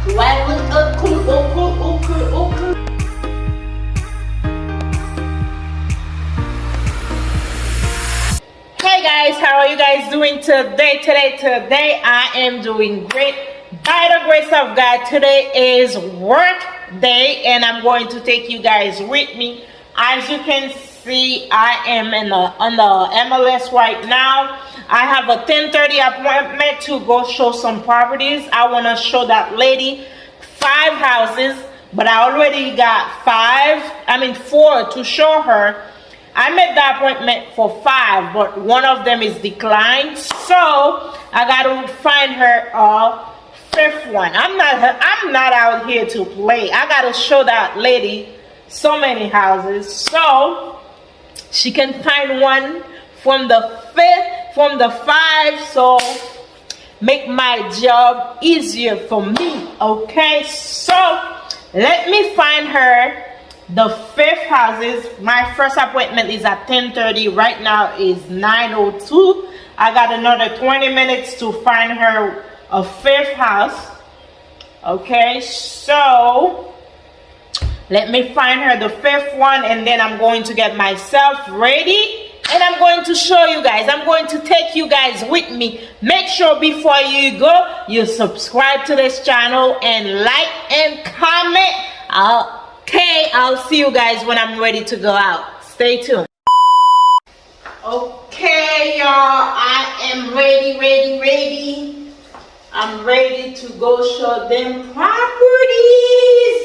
Do I look cool? Hey guys, how are you guys doing today? Today I am doing great. By the grace of God, today is work day and I'm going to take you guys with me. As you can see, I am on the MLS right now. I have a 10:30 appointment to go show some properties. I want to show that lady 5 houses, but I already got 4 to show her. I made the appointment for 5, but one of them is declined, so I got to find her a 5th one. I'm not out here to play. I got to show that lady so many houses so she can find one from the 5, so make my job easier for me. Okay, so let me find her the 5th houses. My first appointment is at 10:30. Right now is 9:02. I got another 20 minutes to find her a 5th house. Okay, so let me find her the 5th one, and then I'm going to get myself ready and I'm going to show you guys. I'm going to take you guys with me. Make sure before you go, you subscribe to this channel and like and comment. Okay, I'll see you guys when I'm ready to go out. Stay tuned. Okay, y'all, I am ready. I'm ready to go show them properties.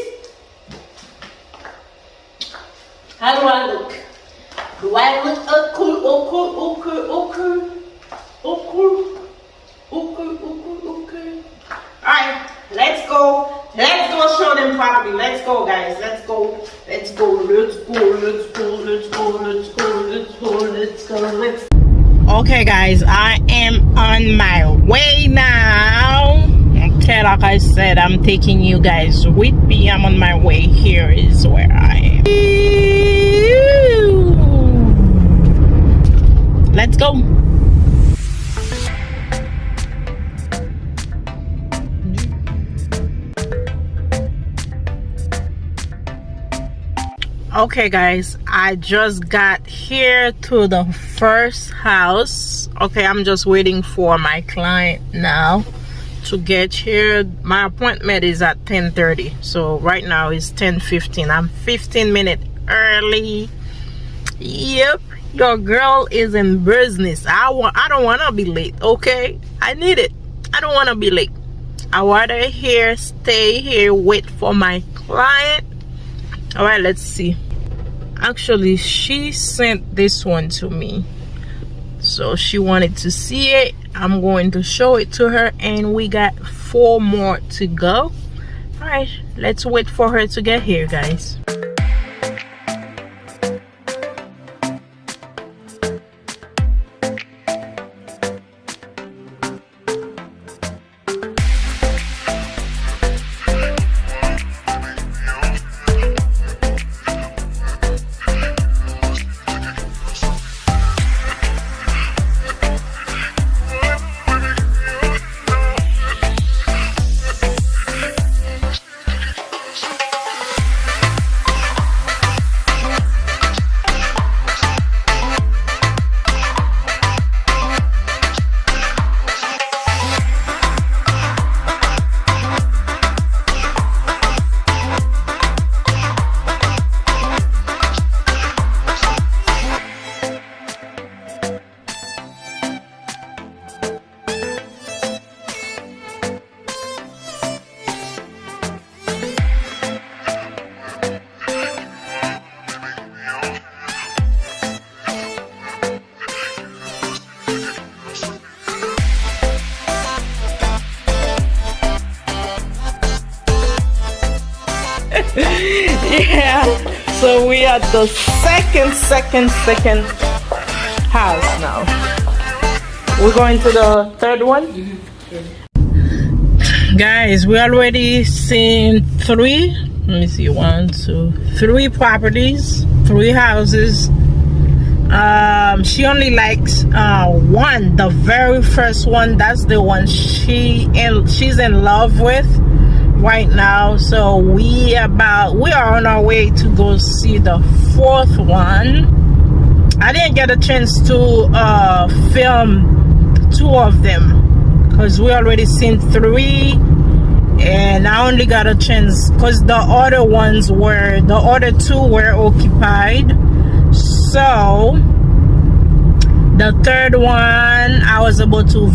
How do I look? Do I look cool? Okay. Alright, let's go. Let's go show them property. Let's go, guys. Let's go. Okay, guys, I am on my way now. Okay, like I said, I'm taking you guys with me. I'm on my way. Here is where I am. Let's go. Okay, guys, I just got here to the first house. Okay, I'm just waiting for my client now to get here. My appointment is at 10:30, so right now it's 10:15. I'm 15 minutes early. Yep, your girl is in business. I don't want to be late. Okay, I need it. I don't want to be late. I rather stay here, wait for my client. All right, let's see. Actually, she sent this one to me, so she wanted to see it. I'm going to show it to her, and we got 4 more to go. All right, let's wait for her to get here, guys. Yeah, so we are the second house now. We're going to the 3rd one. Guys, we already seen 3. Let me see, 1, 2, 3 properties, 3 houses. She only likes 1, the very first one. That's the one she's in love with. right now. So we are on our way to go see the 4th one. I didn't get a chance to film 2 of them because we already seen 3, and I only got a chance because the other 2 were occupied. So the 3rd one I was able to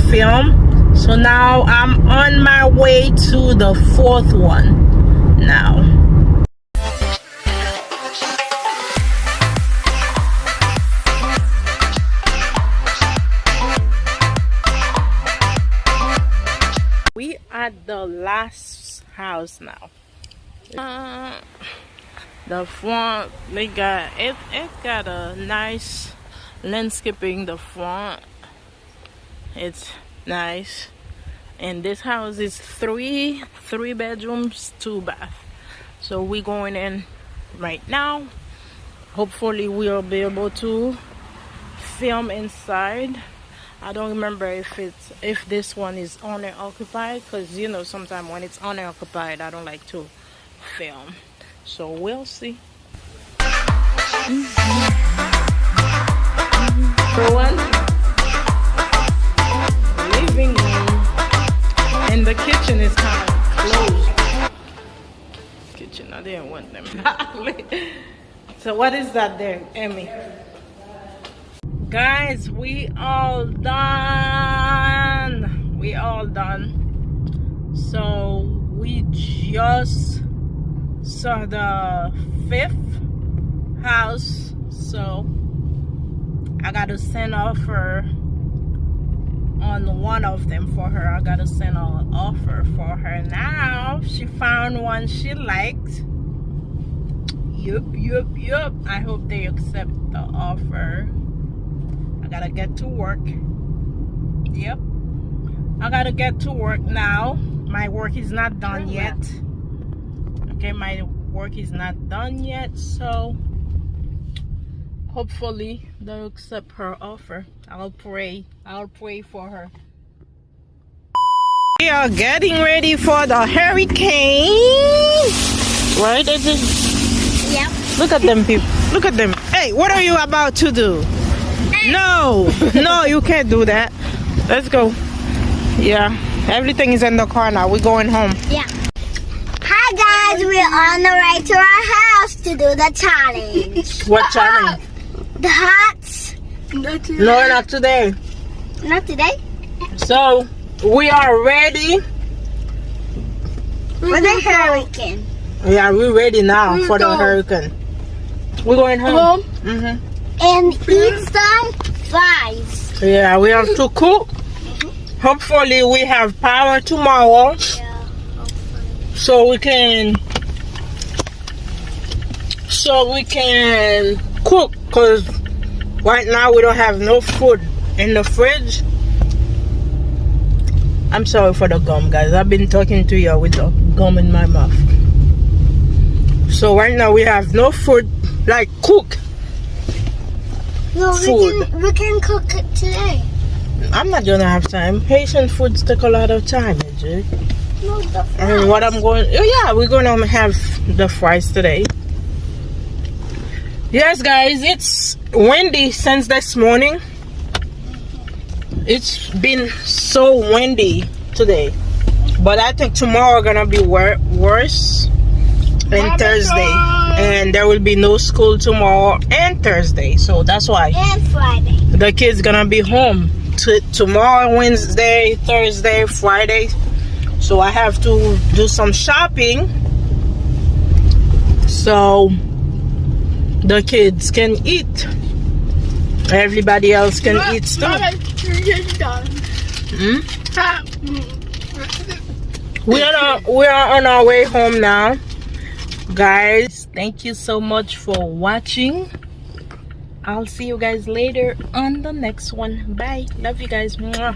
film. So now I'm on my way to the 4th one now. We at the last house now. The front, it got a nice landscaping. The front, it's nice, and this house is 3 bedrooms, 2 bath. So we're going in right now. Hopefully we'll be able to film inside. I don't remember if this one is owner occupied, because you know sometimes when it's owner occupied I don't like to film. So we'll see. So one living room, and the kitchen is kind of closed. Kitchen, I didn't want them. So what is that there, Emmy? Guys, we all done. So we just saw the 5th house. So I gotta send offer on one of them for her. I gotta send an offer for her now. She found one she liked. Yup. I hope they accept the offer. I gotta get to work. Yep, I gotta get to work now. My work is not done yet. Okay, my work is not done yet, so hopefully they'll accept her offer. I'll pray for her. We are getting ready for the hurricane, right? Yep. Look at them people, look at them. Hey, what are you about to do? No, you can't do that. Let's go. Yeah, everything is in the car now. We're going home. Yeah. Hi guys, we're on the way to our house to do the challenge. What challenge? The huts. No, not today. Not today? So, we are ready. For the hurricane. Yeah, we're ready now for the hurricane. We're going home. And eat some fries. Yeah, we have to cook. Hopefully we have power tomorrow. Yeah, hopefully. So we can cook, because right now we don't have no food in the fridge. I'm sorry for the gum, guys. I've been talking to you with the gum in my mouth. So right now we have no food, like cook. No, we can cook it today. I'm not gonna have time. Haitian foods take a lot of time, AJ. No, the fries. And we're gonna have the fries today. Yes, guys, it's windy since this morning. It's been so windy today, but I think tomorrow gonna be worse. And Thursday, and there will be no school tomorrow and Thursday, so that's why. And Friday. The kids gonna be home tomorrow, Wednesday, Thursday, Friday. So I have to do some shopping so the kids can eat. Everybody else can eat too. We are on our way home now. Guys, thank you so much for watching. I'll see you guys later on the next one. Bye. Love you guys. Mwah.